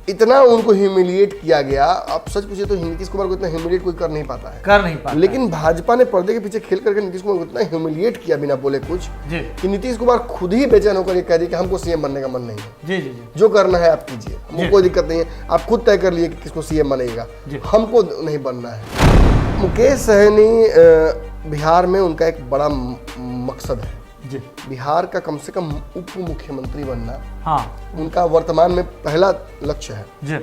इतना उनको ह्यूमिलिएट किया गया। आप सच पूछे तो नीतीश कुमार को इतना ह्यूमिलिएट कोई कर नहीं पाता। लेकिन भाजपा ने पर्दे के पीछे खेल करके नीतीश कुमार को इतना ह्यूमिलिएट किया बिना बोले कुछ कि नीतीश कुमार खुद ही बेचैन होकर ये कह दिया कि हमको सीएम बनने का मन नहीं है। जी। जो करना है आप कीजिए, हमको कोई दिक्कत नहीं है, आप खुद तय कर लिए कि किसको सीएम बनेगा, हमको नहीं बनना है। मुकेश सहनी बिहार में उनका एक बड़ा मकसद है जी। बिहार का कम से कम उप मुख्यमंत्री बनना, हाँ, उनका वर्तमान में पहला लक्ष्य है जी।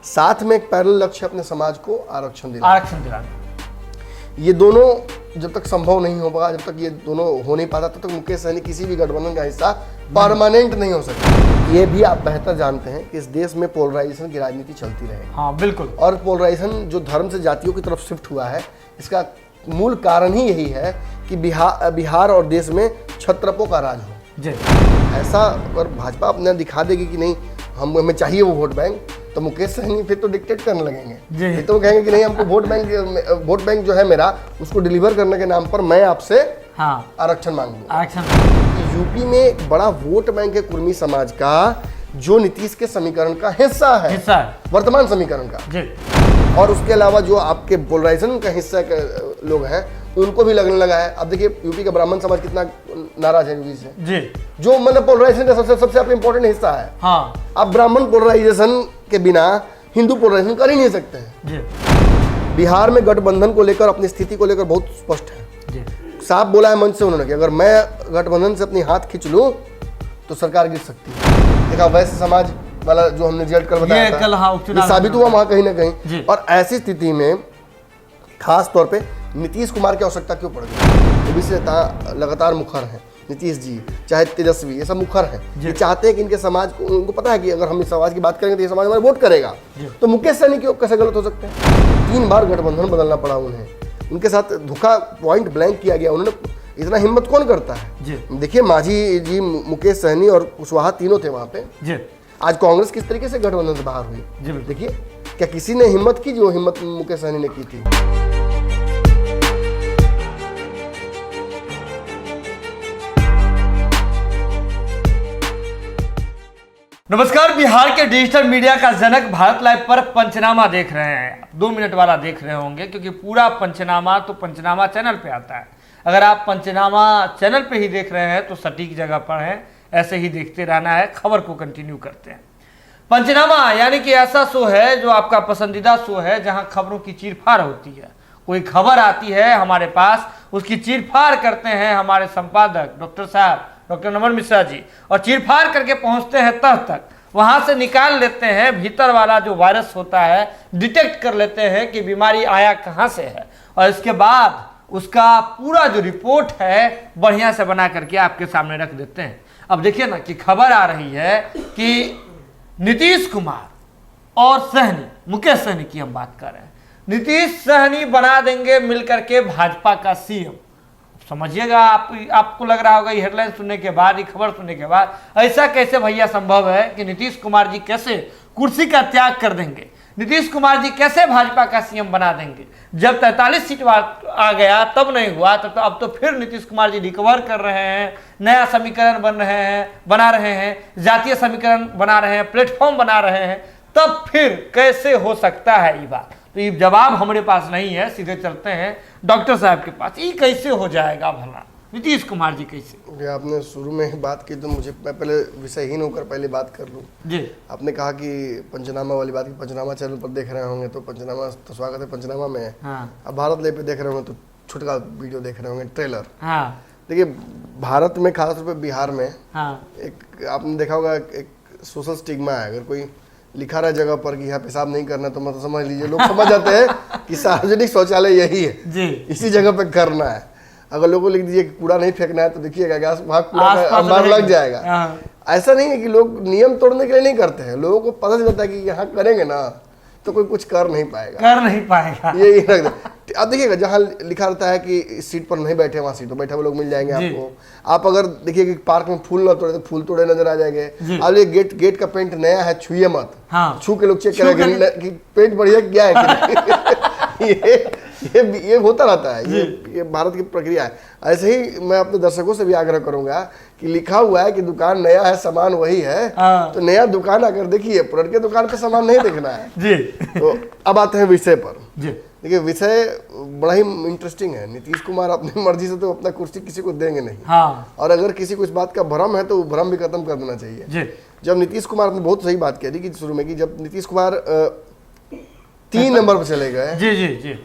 साथ में एक पैरेलल लक्ष्य अपने समाज को आरक्षण दिलाना। ये दोनों जब तक संभव नहीं हो पाएगा, जब तक ये दोनों हो नहीं पाता, तब तक मुकेश सहनी किसी भी गठबंधन का हिस्सा परमानेंट नहीं हो सकता। ये भी आप बेहतर जानते हैं कि इस देश में पोलराइजेशन की राजनीति चलती रहेगी। हाँ बिल्कुल। और पोलराइजेशन जो धर्म से जातियों की तरफ शिफ्ट हुआ है, इसका मूल कारण ही यही है कि बिहार और देश में क्षत्रपों का राज हो जी। ऐसा अगर भाजपा अपने दिखा देगी कि नहीं हमें चाहिए वो वोट बैंक, तो मुकेश सहनी फिर तो डिक्टेट करने लगेंगे। फिर तो कहेंगे कि नहीं हमको वोट बैंक जो है मेरा, उसको डिलीवर करने के नाम पर मैं आपसे आरक्षण मांगूंगा। यूपी में एक बड़ा वोट बैंक है कुर्मी समाज का, जो नीतीश के समीकरण का हिस्सा है वर्तमान समीकरण का। और उसके अलावा जो आपके पोलराइजेशन का हिस्सा के लोग हैं, उनको भी लगने लगा है। अब देखिए यूपी का ब्राह्मण समाज कितना नाराज है यूपी से जी, जो मतलब पोलराइजेशन का सबसे आपका इंपॉर्टेंट हिस्सा है। हाँ। अब ब्राह्मण पोलराइजेशन के बिना हिंदू पोलराइजेशन कर ही नहीं सकते हैं जी। बिहार में गठबंधन को लेकर, अपनी स्थिति को लेकर बहुत स्पष्ट है जी। साफ बोला है मंच से उन्होंने कि अगर मैं गठबंधन से अपनी हाथ खींच लूं तो सरकार गिर सकती है। देखा वैश्य समाज वाला जो हमने रिजल्ट कल बताया था, ये साबित हुआ वहां कहीं ना कहीं। और ऐसी स्थिति में खास तौर पे नीतीश कुमार की आवश्यकता क्यों पड़ गई? ओबीसी नेता लगातार मुखर हैं, नीतीश जी चाहे तेजस्वी, ये सब मुखर हैं। ये चाहते हैं कि इनके समाज को, उनको पता है कि अगर हम इस समाज की बात करेंगे तो ये समाज हमारा वोट करेगा। तो मुकेश सहनी क्यों कैसे गलत हो सकते हैं? 3 बार गठबंधन बदलना पड़ा उन्हें, उनके साथ धोखा पॉइंट ब्लैंक किया गया। उन्होंने इतना हिम्मत कौन करता है? देखिए मांझी जी, मुकेश सहनी और कुशवाहा तीनों थे वहां पे। आज कांग्रेस किस तरीके से गठबंधन से बाहर हुई, देखिए क्या किसी ने हिम्मत की जो हिम्मत मुकेश सहनी ने की थी? नमस्कार, बिहार के डिजिटल मीडिया का जनक भारत लाइव पर पंचनामा देख रहे हैं। 2 मिनट वाला देख रहे होंगे, क्योंकि पूरा पंचनामा तो पंचनामा चैनल पे आता है। अगर आप पंचनामा चैनल पे ही देख रहे हैं तो सटीक जगह पर हैं, ऐसे ही देखते रहना है। खबर को कंटिन्यू करते हैं। पंचनामा यानी कि ऐसा शो है जो आपका पसंदीदा शो है, जहां खबरों की चीरफाड़ होती है। कोई खबर आती है हमारे पास, उसकी चीरफाड़ करते हैं हमारे संपादक डॉक्टर नमन मिश्रा जी, और चीरफाड़ करके पहुंचते हैं तह तक। वहां से निकाल लेते हैं भीतर वाला जो वायरस होता है, डिटेक्ट कर लेते हैं कि बीमारी आया कहां से है, और इसके बाद उसका पूरा जो रिपोर्ट है बढ़िया से बना करके आपके सामने रख देते हैं। अब देखिए ना कि खबर आ रही है कि नीतीश कुमार और सहनी, मुकेश सहनी की हम बात कर रहे हैं, नीतीश सहनी बना देंगे मिलकर के भाजपा का सीएम। समझिएगा, आपको लग रहा होगा ये हेडलाइन सुनने के बाद, ये खबर सुनने के बाद, ऐसा कैसे भैया संभव है कि नीतीश कुमार जी कैसे कुर्सी का त्याग कर देंगे, नीतीश कुमार जी कैसे भाजपा का सीएम बना देंगे? जब 43 सीट आ गया तब नहीं हुआ, तब तो अब तो फिर नीतीश कुमार जी रिकवर कर रहे हैं, नया समीकरण बना रहे हैं, जातीय समीकरण बना रहे हैं, प्लेटफॉर्म बना रहे हैं, तब फिर कैसे हो सकता है ये बात? तो ये जवाब हमारे पास नहीं है। सीधे चलते हैं डॉक्टर साहब के पास। ये कैसे हो जाएगा भला, नीतीश कुमार जी कैसे? आपने शुरू में बात की तो मुझे, मैं पहले विषयहीन होकर पहले बात कर लूँ जी। आपने कहा कि पंचनामा वाली बात की, पंचनामा चैनल पर देख रहे होंगे तो पंचनामा तो स्वागत है, पंचनामा में है। हाँ। अब भारत लाइव पे देख रहे होंगे तो छुटका वीडियो देख रहे होंगे, ट्रेलर। हाँ। देखिए भारत में खासतौर पर बिहार में एक आपने देखा होगा एक सोशल स्टिग्मा है। अगर कोई लिखा रहा जगह पर कि यहाँ पेशाब नहीं करना, तो मतलब समझ लीजिए लोग समझ जाते हैं कि सार्वजनिक शौचालय यही है जी, इसी जगह पे करना है। अगर लोगों को लिख दीजिए कि कूड़ा नहीं फेंकना है, तो देखिएगा वहाँ कूड़ा का अंबार लग जाएगा। ऐसा नहीं है कि लोग नियम तोड़ने के लिए नहीं करते हैं, लोगों को पता चल जाता है कि यहाँ करेंगे ना तो कोई कुछ कर नहीं पाएगा। ये रख दे। अब देखिएगा जहाँ लिखा रहता है कि इस सीट पर नहीं बैठे, वहाँ सीट पर बैठे हुए लोग मिल जाएंगे आपको। आप अगर देखिए कि पार्क में फूल ना तोड़े तो फूल तोड़े नजर आ जाएंगे। अब ये गेट का पेंट नया है, छुइए मत। हाँ। छू के लोग चेक करेंगे कि पेंट बढ़िया क्या है। ये ये होता रहता है, ये भारत की प्रक्रिया है। ऐसे ही मैं अपने दर्शकों से भी आग्रह करूंगा कि लिखा हुआ है कि दुकान नया है सामान वही है, तो नया दुकान अगर देखिए पुराने दुकान पे सामान नहीं देखना है जी। तो अब आते हैं विषय पर जी। देखिए विषय बड़ा ही इंटरेस्टिंग है। नीतीश कुमार अपनी मर्जी से तो अपना कुर्सी किसी को देंगे नहीं, हाँ। और अगर किसी को इस बात का भ्रम है तो वो भ्रम भी खत्म कर देना चाहिए जी। जब नीतीश कुमार ने बहुत सही बात कह दी कि शुरू में कि जब नीतीश कुमार 3 नंबर पर चले गए जी जी जी,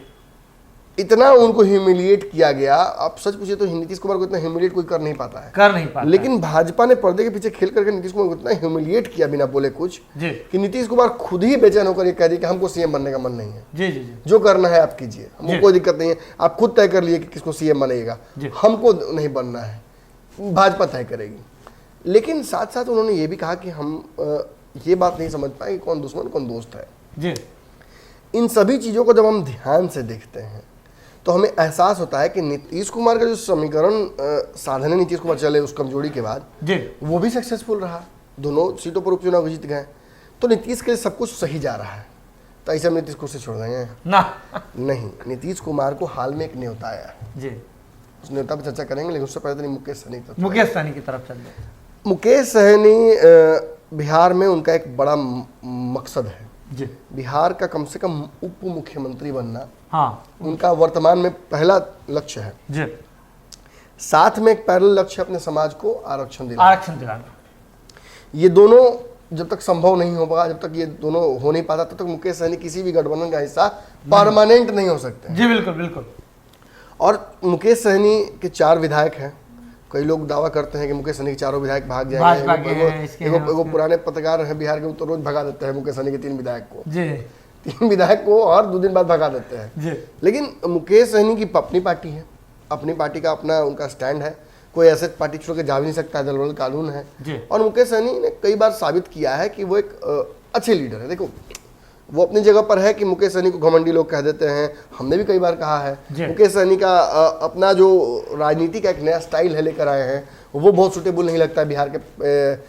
इतना उनको ह्यूमिलिएट किया गया। आप सच पूछे तो नीतीश कुमार को इतना ह्यूमिलिएट कोई कर नहीं पाता है। लेकिन भाजपा ने पर्दे के पीछे खेल करके नीतीश कुमार को इतना ह्यूमिलिएट किया बिना बोले कुछ कि नीतीश कुमार खुद ही बेचैन होकर ये कह दिया कि हमको सीएम बनने का मन नहीं है जी जी जी। जो करना है आप कीजिए, हमको कोई दिक्कत नहीं है, आप खुद तय कर लिए कि किसको सीएम बनेगा, हमको नहीं बनना है, भाजपा तय करेगी। लेकिन साथ साथ उन्होंने ये भी कहा कि हम ये बात नहीं समझ पाए कि कौन दुश्मन कौन दोस्त है जी। इन सभी चीज़ों को जब हम ध्यान से देखते हैं तो हमें एहसास होता है कि नीतीश कुमार का जो समीकरण साधने नीतीश कुमार चले उस कमजोरी के बाद जी, वो भी सक्सेसफुल रहा, दोनों सीटों पर उपचुनाव जीत गए। तो नीतीश के लिए सब कुछ सही जा रहा है, तो ऐसे हम नीतीश को से छोड़ देंगे ना नहीं। नीतीश कुमार को हाल में एक न्योता आया जी, उस न्योता पर चर्चा करेंगे, लेकिन उससे पहले मुकेश सहनी की तरफ चलते। मुकेश सहनी बिहार में उनका एक बड़ा मकसद है जी। बिहार का कम से कम उप मुख्यमंत्री बनना, हाँ, उनका वर्तमान में पहला लक्ष्य है जी। साथ में एक पैरेलल लक्ष्य अपने समाज को आरक्षण दिलाना। ये दोनों जब तक संभव नहीं हो पाएगा, जब तक ये दोनों हो नहीं पाता तब तक मुकेश सहनी किसी भी गठबंधन का हिस्सा परमानेंट नहीं हो सकते जी। बिल्कुल बिल्कुल। और मुकेश सहनी के 4 विधायक हैं। कई लोग दावा करते हैं कि मुकेश सहनी के 4 विधायक भाग जाएंगे। एगो पुराने पत्रकार हैं बिहार के, तो रोज भगा देते हैं मुकेश सहनी के 3 विधायक को जी। 3 विधायक को और 2 दिन बाद भगा देते हैं जी। लेकिन मुकेश सहनी की अपनी पार्टी है, अपनी पार्टी का अपना उनका स्टैंड है, कोई ऐसे पार्टी छोड़ के जा भी नहीं सकता है, दलबदल कानून है जी। और मुकेश सहनी ने कई बार साबित किया है कि वो एक अच्छे लीडर है। देखो वो अपनी जगह पर है कि मुकेश सहनी को घमंडी लोग कह देते हैं, हमने भी कई बार कहा है। मुकेश सहनी का अपना जो राजनीति का एक नया स्टाइल है लेकर आए हैं, वो बहुत सुटेबल नहीं लगता है बिहार के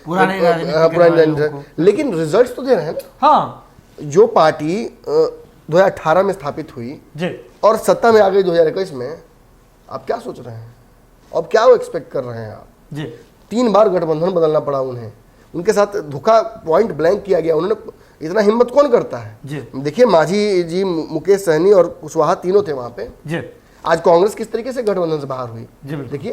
पुराने, लेकिन रिजल्ट्स तो दे रहे हैं ना। हाँ, जो पार्टी 2018 में स्थापित हुई जी और सत्ता में आ गई 2021 में, आप क्या सोच रहे हैं? अब क्या वो एक्सपेक्ट कर रहे हैं आप जी? 3 बार गठबंधन बदलना पड़ा उन्हें, उनके साथ धोखा पॉइंट ब्लैंक किया गया। उन्होंने इतना हिम्मत कौन करता है जी? देखिए मांझी जी, मुकेश सहनी और कुशवाहा तीनों थे वहां पे जी। आज कांग्रेस किस तरीके से गठबंधन से बाहर हुई जी। देखिए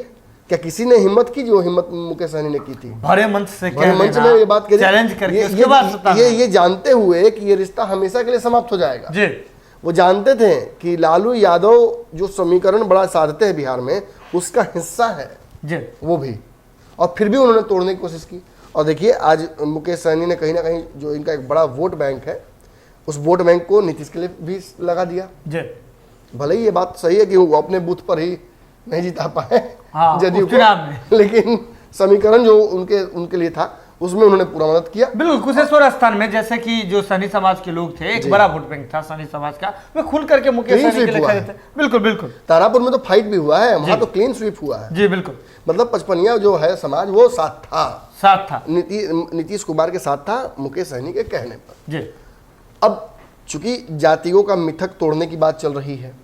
क्या किसी ने हिम्मत की जो हिम्मत मुकेश सहनी ने की थी? भरे मंच से, भरे मंच में ये बात चैलेंज करके ये जानते हुए कि ये रिश्ता हमेशा के लिए समाप्त हो जाएगा जी। वो जानते थे कि लालू यादव जो समीकरण बड़ा साधते हैं बिहार में, उसका हिस्सा है जी वो भी, और फिर भी उन्होंने तोड़ने की कोशिश की। और देखिए आज मुकेश सहनी ने कहीं ना कहीं जो इनका एक बड़ा वोट बैंक है, उस वोट बैंक को नीतीश के लिए भी लगा दिया जी। भले ही ये बात सही है कि वो अपने बूथ पर ही नहीं जिता पाए हाँ, जदयू को, लेकिन समीकरण जो उनके लिए था उसमें उन्होंने पूरा मदद किया। बिल्कुल, कुशेश्वर स्थान में जैसे कि जो सनी समाज के लोग थे, एक बड़ा वोट बैंक था सनी समाज का, वे खुल करके मुकेश सहनी के लिए खड़े थे। बिल्कुल बिल्कुल। तारापुर में तो फाइट भी हुआ है, वहां तो क्लीन स्वीप हुआ है जी। बिल्कुल, मतलब 55 जो है समाज वो साथ था नीतीश कुमार के साथ था मुकेश सहनी के कहने पर जी। अब चूंकि जातियों का मिथक तोड़ने की बात चल रही है,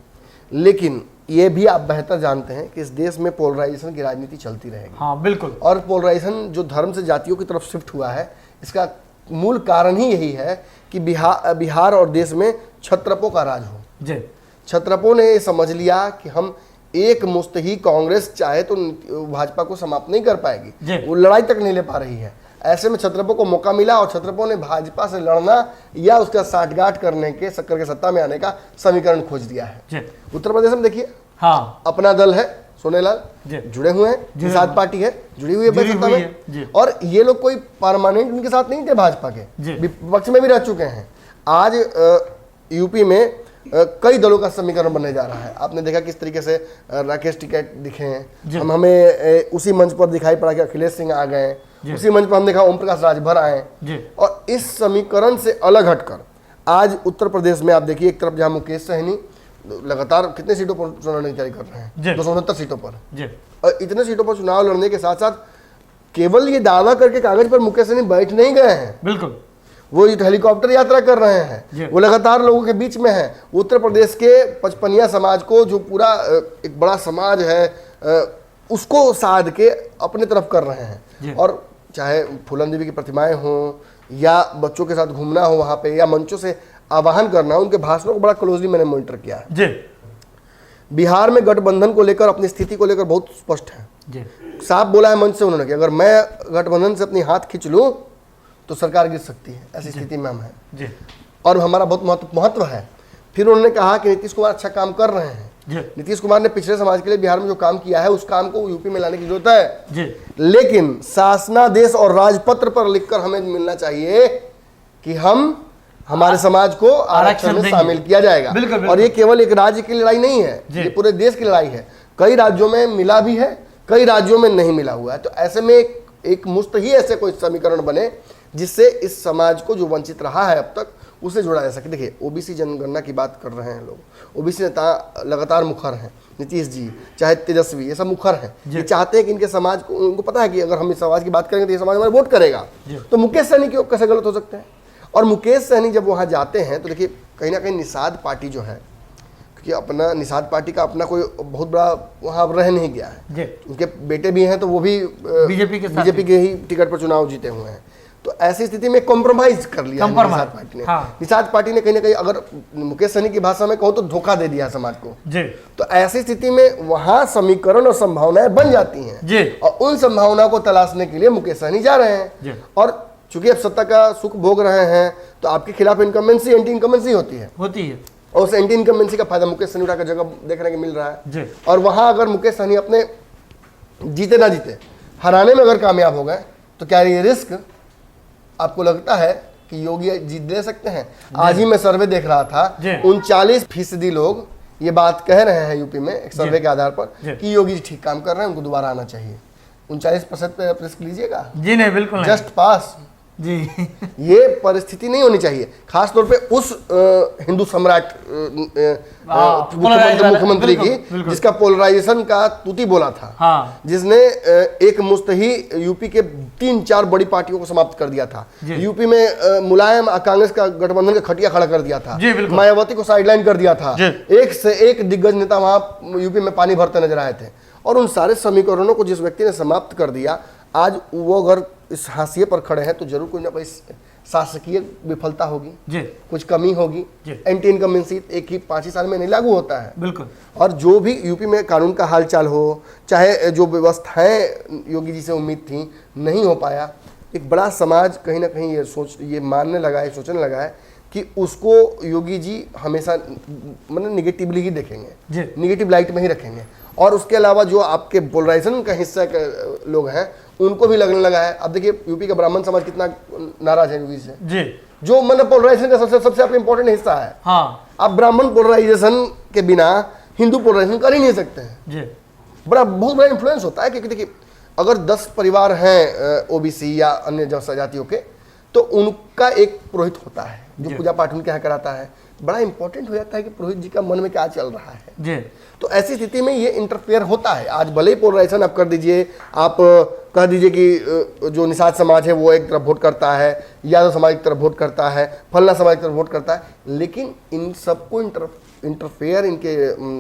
लेकिन ये भी आप बेहतर जानते हैं कि इस देश में पोलराइजेशन की राजनीति चलती रहेगी। हाँ बिल्कुल। और पोलराइजेशन जो धर्म से जातियों की तरफ शिफ्ट हुआ है, इसका मूल कारण ही यही है कि बिहार और देश में क्षत्रपों का राज हो जी। क्षत्रपों ने समझ लिया कि हम एक मुश्त ही कांग्रेस चाहे तो भाजपा को समाप्त नहीं कर पाएगी, वो लड़ाई तक नहीं ले पा रही है। ऐसे में क्षत्रपों को मौका मिला और क्षत्रपों ने भाजपा से लड़ना या उसका साठगांठ करने के शक्कर के सत्ता में आने का समीकरण खोज दिया है। उत्तर प्रदेश में देखिए हाँ, अपना दल है, सोनेलाल जुड़े हुए हैं, निषाद पार्टी है जुड़ी हुई है सत्ता में, और ये लोग कोई परमानेंट उनके साथ नहीं थे, भाजपा के विपक्ष में भी रह चुके हैं। आज यूपी में कई दलों का समीकरण बनने जा रहा है। आपने देखा किस तरीके से राकेश टिकैत दिखे हैं, हमें उसी मंच पर दिखाई पड़ा कि अखिलेश सिंह आ गए, उसी मंच पर हम देखा ओम प्रकाश राजभर आए। और इस समीकरण से अलग हटकर आज उत्तर प्रदेश में आप देखिए, एक तरफ जहां मुकेश सहनी लगातार कितने सीटों पर चुनाव लड़ने की तैयारी कर रहे हैं, 269 सीटों पर, और इतने सीटों पर चुनाव लड़ने के साथ साथ केवल ये दावा करके कागज पर मुकेश सहनी बैठ नहीं गए हैं, बिल्कुल वो हेलीकॉप्टर यात्रा कर रहे हैं, वो लगातार लोगों के बीच में है। उत्तर प्रदेश के पचपनिया समाज को, जो पूरा एक बड़ा समाज है, उसको साध के अपने तरफ कर रहे हैं। और चाहे फूलन देवी की प्रतिमाएं हों या बच्चों के साथ घूमना हो वहां पे, या मंचों से आवाहन करना, उनके भाषणों को बड़ा क्लोजली मैंने मॉनिटर किया है। बिहार में गठबंधन को लेकर, अपनी स्थिति को लेकर बहुत स्पष्ट है। साफ बोला है मंच से उन्होंने कि अगर मैं गठबंधन से अपनी हाथ खींच लूं तो सरकार गिर सकती है, ऐसी स्थिति में हम हैं और हमारा बहुत महत्व है। फिर उन्होंने कहा कि नीतीश कुमार अच्छा काम कर रहे हैं। नीतीश कुमार ने पिछड़े समाज के लिए बिहार में जो काम किया है, उस काम को यूपी में लाने की जरूरत है, लेकिन शासनादेश और राजपत्र पर लिखकर हमें मिलना चाहिए कि हम हमारे समाज को आरक्षण में शामिल किया जाएगा। बिल्कुल। और ये केवल एक राज्य की लड़ाई नहीं है, ये पूरे देश की लड़ाई है। कई राज्यों में मिला भी है, कई राज्यों में नहीं मिला हुआ है। तो ऐसे में एक मुश्त ही ऐसे कोई समीकरण बने जिससे इस समाज को, जो वंचित रहा है अब तक, उसे जोड़ा जा सके। देखिए, ओबीसी जनगणना की बात कर रहे हैं लोग, ओबीसी नेता लगातार मुखर हैं, नीतीश जी चाहे तेजस्वी, ये सब मुखर हैं। ये चाहते हैं कि इनके समाज को, उनको पता है कि अगर हम इस समाज की बात करेंगे तो ये समाज हमारा वोट करेगा। तो मुकेश सहनी क्यों कैसे गलत हो सकते हैं? और मुकेश सहनी जब वहाँ जाते हैं तो देखिए, कहीं ना कहीं निषाद पार्टी जो है, क्योंकि अपना निषाद पार्टी का अपना कोई बहुत बड़ा वहाँ रह नहीं गया है। उनके बेटे भी हैं तो वो भी बीजेपी के ही टिकट पर चुनाव जीते हुए हैं। तो ऐसी स्थिति में कॉम्प्रोमाइज कर लिया निषाद पार्टी ने। निषाद पार्टी ने कहीं ना कहीं, अगर मुकेश सहनी की भाषा में कहूँ तो धोखा दे दिया समाज को। तो ऐसी स्थिति में वहाँ समीकरण और संभावनाएं बन जाती हैं और उन संभावनाओं को तलाशने के लिए मुकेश सहनी जा रहे हैं। और चूंकि अब सत्ता का सुख भोग रहे हैं तो आपके खिलाफ इनकम्बेंसी, एंटी इनकम्बेंसी होती है और उस एंटी इनकम्बेंसी का फायदा मुकेश सहनी उठाकर जगह देखने को मिल रहा है। और वहां अगर मुकेश सहनी अपने जीते ना जीते हराने में अगर कामयाब हो गए तो क्या ये रिस्क आपको लगता है कि योगी जीत दे सकते हैं? आज ही मैं सर्वे देख रहा था, 39% लोग ये बात कह रहे हैं यूपी में एक सर्वे के आधार पर कि योगी जी ठीक काम कर रहे हैं, उनको दोबारा आना चाहिए। 39% पे रिस्क लीजिएगा? जी नहीं, बिल्कुल जस्ट पास जी। ये परिस्थिति नहीं होनी चाहिए, खास तौर पे उस हिंदू सम्राट मुख्यमंत्री की, जिसका पोलराइजेशन का तूती बोला था, जिसने एक मुश्त ही यूपी के 3-4 बड़ी पार्टियों को समाप्त कर दिया था। यूपी में मुलायम कांग्रेस का गठबंधन का खटिया खड़ा कर दिया था, मायावती को साइडलाइन कर दिया था, एक से एक दिग्गज नेता वहां यूपी में पानी भरते नजर आए थे। और उन सारे समीकरणों को जिस व्यक्ति ने समाप्त कर दिया, आज वो अगर इस हाशिए पर खड़े हैं तो जरूर कोई ना कोई शासकीय विफलता होगी, कुछ कमी होगी। एंटी इनकम्बेंसी एक ही 5 ही साल में नहीं लागू होता है। बिल्कुल। और जो भी यूपी में कानून का हालचाल हो, चाहे जो व्यवस्थाएं योगी जी से उम्मीद थी, नहीं हो पाया। एक बड़ा समाज कहीं ना कहीं ये मानने लगा है, सोचने लगा है कि उसको योगी जी हमेशा मतलब निगेटिवली ही देखेंगे, निगेटिव लाइट में ही रखेंगे। और उसके अलावा जो आपके पोलराइजेशन का हिस्सा के लोग हैं उनको भी लगने लगा है। अब देखिए, यूपी का ब्राह्मण समाज कितना नाराज है योगी से, जो मतलब पोलराइजेशन का सबसे आपका इंपॉर्टेंट हिस्सा है। आप ब्राह्मण पोलराइजेशन के बिना हिंदू पोलराइजेशन कर ही नहीं सकते हैं। बहुत बड़ा इन्फ्लुएंस होता है, क्योंकि देखिए, अगर 10 परिवार हैं ओबीसी या अन्य जातियों के, तो उनका एक पुरोहित होता है जो पूजा पाठ उनके यहाँ कराता है। बड़ा इंपॉर्टेंट हो जाता है कि पुरोहित जी का मन में क्या चल रहा है। तो ऐसी स्थिति में ये इंटरफेयर होता है। आज भले ही पोलराइजेशन आप कर दीजिए, आप कह दीजिए कि जो निषाद समाज है वो एक तरफ वोट करता है, यादव समाज की तरफ वोट करता है, फलना समाज की तरफ वोट करता है, लेकिन इन सबको इंटरफेयर, इनके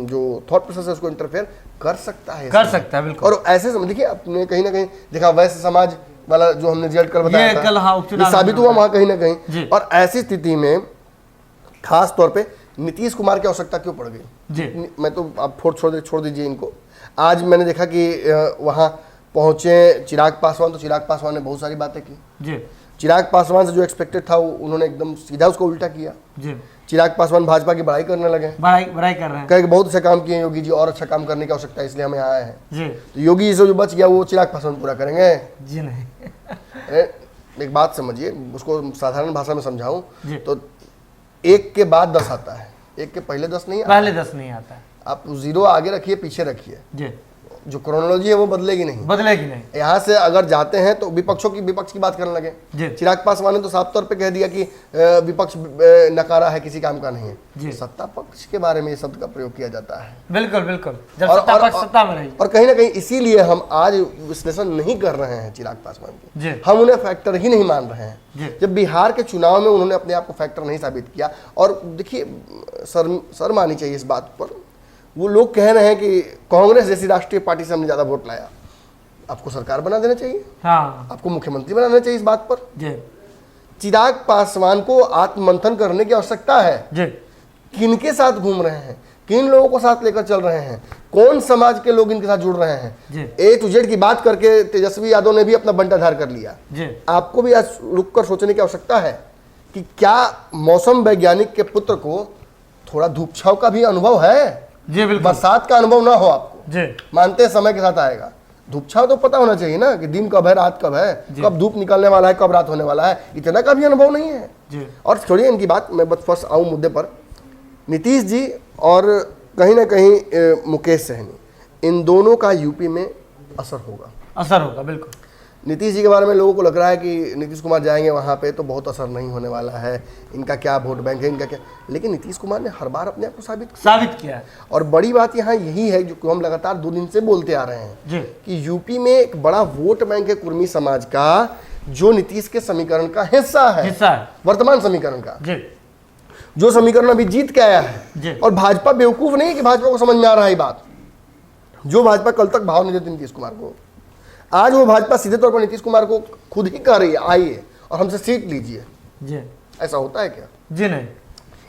जो थॉट प्रोसेस है उसको इंटरफेयर कर सकता है, बिल्कुल। और ऐसे देखिए, आपने कहीं ना कहीं देखा वैश्य समाज वाला जो हमने रिजल्ट कल बताया था, ये साबित हुआ वहां कहीं ना कहीं। और ऐसी स्थिति में खास तौर पे नीतीश कुमार की आवश्यकता क्यों पड़ गई? मैं तो आप छोड़ दीजिए इनको। आज मैंने देखा कि वहां पहुंचे चिराग पासवान, तो चिराग पासवान ने बहुत सारी बातें की। चिराग पासवान से जो एक्सपेक्टेड था उन्होंने एकदम सीधा उसको उल्टा किया। चिराग पासवान भाजपा की बड़ाई करने लगे, बड़ाई कर रहे हैं, कहे बहुत अच्छा काम किए योगी जी, और अच्छा काम करने की आवश्यकता है, इसलिए हमें आए हैं। तो योगी जी से जो बच गया वो चिराग पासवान पूरा करेंगे? जी नहीं। एक बात समझिए, उसको साधारण भाषा में समझाऊं तो 1 के बाद 10 आता है, 1 के पहले 10 नहीं आता। पहले 10 नहीं आता है। आप 0 आगे रखिए, पीछे रखिए, जो क्रोनोलॉजी है वो बदलेगी नहीं। यहाँ से अगर जाते हैं तो विपक्ष की बात करने लगे। चिराग पासवान ने तो साफ तौर पे कह दिया कि विपक्ष नकारा है, किसी काम का नहीं है। सत्ता पक्ष के बारे में ये शब्द का प्रयोग किया जाता है। बिल्कुल जब सत्ता पक्ष सत्ता में रही। और कहीं ना कहीं इसीलिए हम आज विश्लेषण नहीं कर रहे हैं चिराग पासवान की, हम उन्हें फैक्टर ही नहीं मान रहे हैं। जब बिहार के चुनाव में उन्होंने अपने आप को फैक्टर नहीं साबित किया, और देखिए शर्म आनी चाहिए इस बात पर, वो लोग कह रहे हैं कि कांग्रेस जैसी राष्ट्रीय पार्टी से हमने ज्यादा वोट लाया। आपको सरकार बना देना चाहिए, आपको मुख्यमंत्री बनाना चाहिए। इस बात पर चिराग पासवान को आत्ममंथन करने की आवश्यकता है। किनके साथ घूम रहे हैं, किन लोगों को साथ लेकर चल रहे हैं, कौन समाज के लोग इनके साथ जुड़ रहे हैं। ए टू जेड की बात करके तेजस्वी यादव ने भी अपना बंटाधार कर लिया। आपको भी आज रुक कर सोचने की आवश्यकता है कि क्या मौसम वैज्ञानिक के पुत्र को थोड़ा धूप छाव का भी अनुभव है। बरसात का अनुभव ना हो आपको, मानते हैं समय के साथ आएगा। धूप छाव तो पता होना चाहिए ना कि दिन कब है, रात कब है, कब धूप निकलने वाला है, कब रात होने वाला है। इतना का भी अनुभव नहीं है। और छोड़िए इनकी बात, मैं बस फर्स्ट आऊं मुद्दे पर। नीतीश जी और कहीं ना कहीं मुकेश सहनी, इन दोनों का यूपी में असर होगा। बिल्कुल। नीतीश जी के बारे में लोगों को लग रहा है कि नीतीश कुमार जाएंगे वहाँ पे तो बहुत असर नहीं होने वाला है, इनका क्या वोट बैंक है, इनका क्या। लेकिन नीतीश कुमार ने हर बार अपने आप को साबित किया है। और बड़ी बात यहाँ यही है जो हम लगातार 2 दिन से बोलते आ रहे हैं कि यूपी में एक बड़ा वोट बैंक है कुर्मी समाज का, जो नीतीश के समीकरण का हिस्सा है। वर्तमान समीकरण का जो समीकरण अभी जीत के आया है। और भाजपा बेवकूफ नहीं कि भाजपा को समझ में आ रहा है बात। जो भाजपा कल तक भाव नहीं देती नीतीश कुमार को, आज वो भाजपा सीधे तौर पर नीतीश कुमार को खुद ही कह रही है आइए और हमसे सीट लीजिए। ऐसा होता है क्या? नहीं।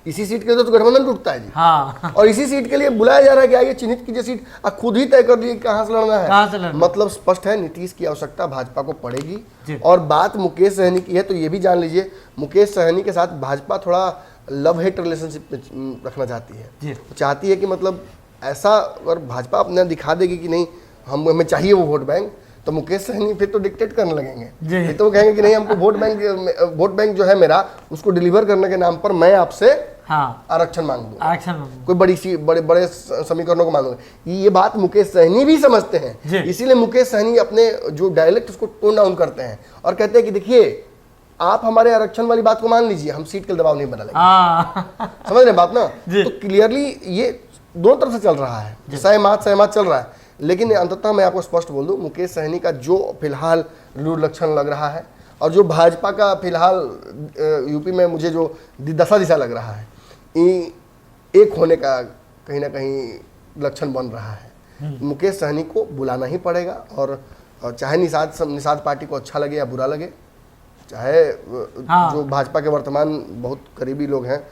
इसी सीट के लिए तो गठबंधन टूटता है जी। और इसी सीट के लिए बुलाया जा रहा है कि आइए चिन्हित कीजिए सीट, खुद ही तय कर लीजिए कहां से लड़ना है। मतलब स्पष्ट है, नीतीश की आवश्यकता भाजपा को पड़ेगी। और बात मुकेश सहनी की है तो ये भी जान लीजिए, मुकेश सहनी के साथ भाजपा थोड़ा लव हेट रिलेशनशिप रखना चाहती है। चाहती है कि मतलब ऐसा अगर भाजपा अपने दिखा देगी कि नहीं हमें चाहिए वो वोट बैंक, तो मुकेश सहनी फिर तो डिक्टेट करने लगेंगे। फिर तो वो कहेंगे कि नहीं हमको वोट बैंक जो है मेरा, उसको डिलीवर करने के नाम पर मैं आपसे आरक्षण मांग दूंगा, कोई बड़े समीकरणों को मांगूंगा। ये बात मुकेश सहनी भी समझते हैं। इसीलिए मुकेश सहनी अपने जो डायलेक्ट उसको टोन डाउन करते हैं और कहते हैं कि देखिए आप हमारे आरक्षण वाली बात को मान लीजिए, हम सीट के दबाव नहीं बना लेंगे। समझ रहे बात ना? तो क्लियरली ये दोनों तरफ से चल रहा है, सहमत चल रहा है। लेकिन अंततः मैं आपको स्पष्ट बोल दूं, मुकेश सहनी का जो फिलहाल रूढ़ लक्षण लग रहा है और जो भाजपा का फिलहाल यूपी में मुझे जो दिशा लग रहा है, एक होने का कहीं ना कहीं लक्षण बन रहा है। मुकेश सहनी को बुलाना ही पड़ेगा। और चाहे निषाद पार्टी को अच्छा लगे या बुरा लगे, चाहे जो भाजपा के वर्तमान बहुत करीबी लोग हैं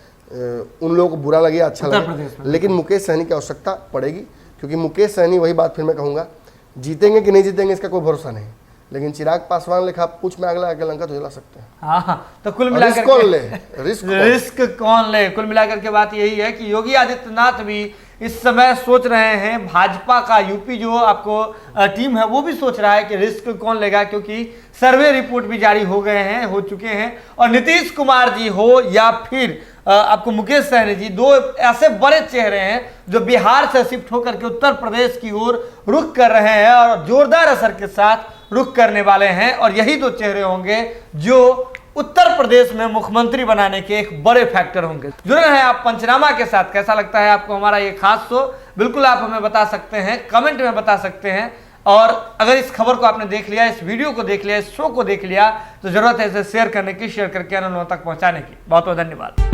उन लोगों को बुरा लगे या अच्छा लगे, लेकिन मुकेश सहनी की आवश्यकता पड़ेगी। क्योंकि मुकेश सहनी, वही बात फिर मैं कहूँगा, जीतेंगे कि नहीं जीतेंगे इसका कोई भरोसा नहीं। लेकिन चिराग पासवान लेखा पूछ में आग लगा के लंका तो जला सकते हैं। तो कुल मिलाकर रिस्क कौन ले? कुल मिलाकर के बात यही है कि योगी आदित्यनाथ भी इस समय सोच रहे हैं, भाजपा का यूपी जो आपको टीम है वो भी सोच रहा है कि रिस्क कौन लेगा, क्योंकि सर्वे रिपोर्ट भी जारी हो चुके हैं। और नीतीश कुमार जी हो या फिर आपको मुकेश सहनी जी, 2 ऐसे बड़े चेहरे हैं जो बिहार से शिफ्ट होकर के उत्तर प्रदेश की ओर रुख कर रहे हैं और जोरदार असर के साथ रुख करने वाले हैं। और यही 2 चेहरे होंगे जो उत्तर प्रदेश में मुख्यमंत्री बनाने के एक बड़े फैक्टर होंगे। जुड़े हैं आप पंचनामा के साथ। कैसा लगता है आपको हमारा ये खास शो? बिल्कुल आप हमें बता सकते हैं, कमेंट में बता सकते हैं। और अगर इस खबर को आपने देख लिया, इस वीडियो को देख लिया, इस शो को देख लिया, तो जरूरत है इसे शेयर करने की, शेयर करके अन्य लोगों तक पहुंचाने की। बहुत बहुत धन्यवाद।